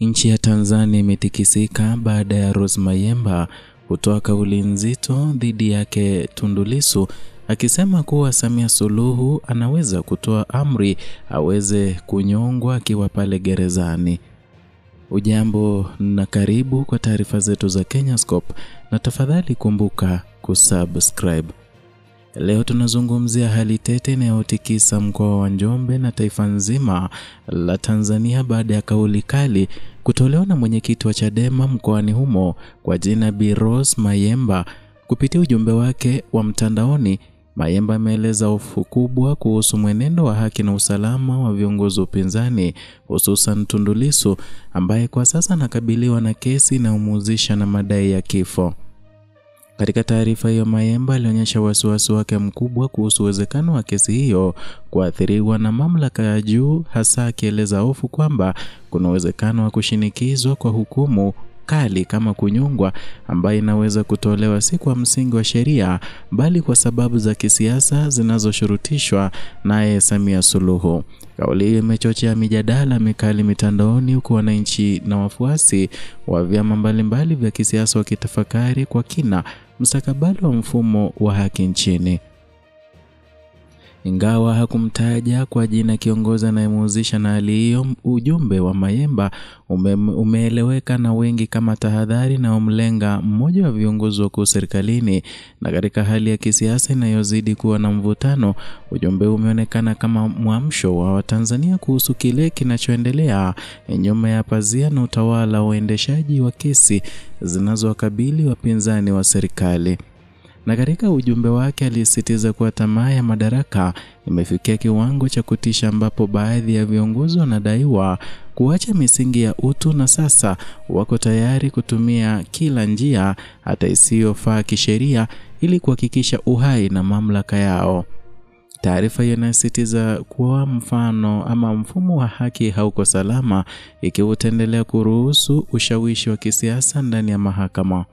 Nchi ya Tanzania imetikisika baada ya Rose Mayemba kutoa kauli nzito dhidi yake Tundu Lissu, akisema kuwa Samia Suluhu anaweza kutoa amri aweze kunyongwa akiwa pale gerezani. Ujambo na karibu kwa taarifa zetu za Kenyascope, na tafadhali kumbuka kusubscribe. Leo tunazungumzia hali tete inayotikisa mkoa wa Njombe na taifa nzima la Tanzania baada ya kauli kali kutolewa na mwenyekiti wa Chadema mkoani humo kwa jina Bi Rose Mayemba. Kupitia ujumbe wake wa mtandaoni, Mayemba ameeleza hofu kubwa kuhusu mwenendo wa haki na usalama wa viongozi wa upinzani, hususan Tundu Lissu ambaye kwa sasa anakabiliwa na kesi inayomhusisha na madai ya kifo. Katika taarifa hiyo, Mayemba alionyesha wasiwasi wake mkubwa kuhusu uwezekano wa kesi hiyo kuathiriwa na mamlaka ya juu, hasa akieleza hofu kwamba kuna uwezekano wa kushinikizwa kwa hukumu kali kama kunyongwa, ambayo inaweza kutolewa si kwa msingi wa sheria bali kwa sababu za kisiasa zinazoshurutishwa naye Samia Suluhu. Kauli hiyo imechochea mijadala mikali mitandaoni, huku wananchi na wafuasi wa vyama mbalimbali vya kisiasa wakitafakari kwa kina mustakabali wa mfumo wa haki nchini. Ingawa hakumtaja kwa jina kiongozi anayemhusisha na hali hiyo, ujumbe wa Mayemba umeeleweka na wengi kama tahadhari na umlenga mmoja wa viongozi wa serikalini. Na katika hali ya kisiasa inayozidi kuwa na mvutano, ujumbe umeonekana kama mwamsho wa Watanzania kuhusu kile kinachoendelea nyuma ya pazia na utawala wa uendeshaji wa kesi zinazowakabili wapinzani wa serikali. Na katika ujumbe wake alisisitiza kuwa tamaa ya madaraka imefikia kiwango cha kutisha, ambapo baadhi ya viongozi wanadaiwa kuacha misingi ya utu na sasa wako tayari kutumia kila njia hata isiyofaa kisheria ili kuhakikisha uhai na mamlaka yao. Taarifa hiyo inasisitiza kuwa mfumo wa haki hauko salama ikiwa utaendelea kuruhusu ushawishi wa kisiasa ndani ya mahakama.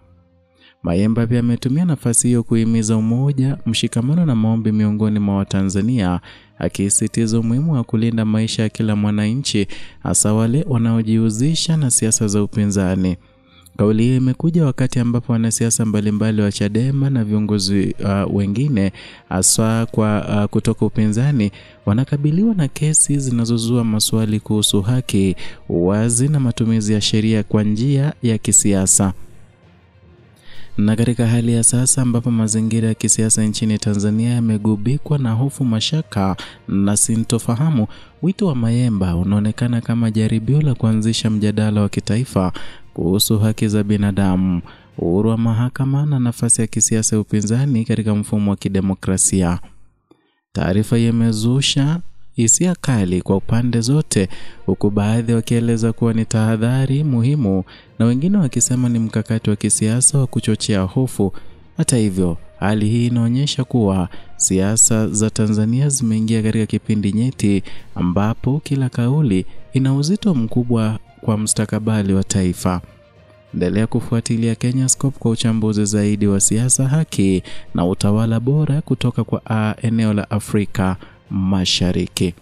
Mayemba pia ametumia nafasi hiyo kuhimiza umoja, mshikamano na maombi miongoni mwa Watanzania, akisisitiza umuhimu wa kulinda maisha ya kila mwananchi, hasa wale wanaojihusisha na siasa za upinzani. Kauli hiyo imekuja wakati ambapo wanasiasa mbalimbali wa Chadema na viongozi wengine hasa kutoka upinzani wanakabiliwa na kesi zinazozua maswali kuhusu haki, uwazi na matumizi ya sheria kwa njia ya kisiasa. Na katika hali ya sasa ambapo mazingira ya kisiasa nchini Tanzania yamegubikwa na hofu, mashaka na sintofahamu, wito wa Mayemba unaonekana kama jaribio la kuanzisha mjadala wa kitaifa kuhusu haki za binadamu, uhuru wa mahakama na nafasi ya kisiasa ya upinzani katika mfumo wa kidemokrasia. Taarifa hiyo imezusha hisia kali kwa upande zote, huku baadhi wakieleza kuwa ni tahadhari muhimu na wengine wakisema ni mkakati wa kisiasa wa kuchochea hofu. Hata hivyo, hali hii inaonyesha kuwa siasa za Tanzania zimeingia katika kipindi nyeti ambapo kila kauli ina uzito mkubwa kwa mustakabali wa taifa. Endelea kufuatilia Kenyascope kwa uchambuzi zaidi wa siasa, haki na utawala bora kutoka kwa eneo la Afrika Mashariki.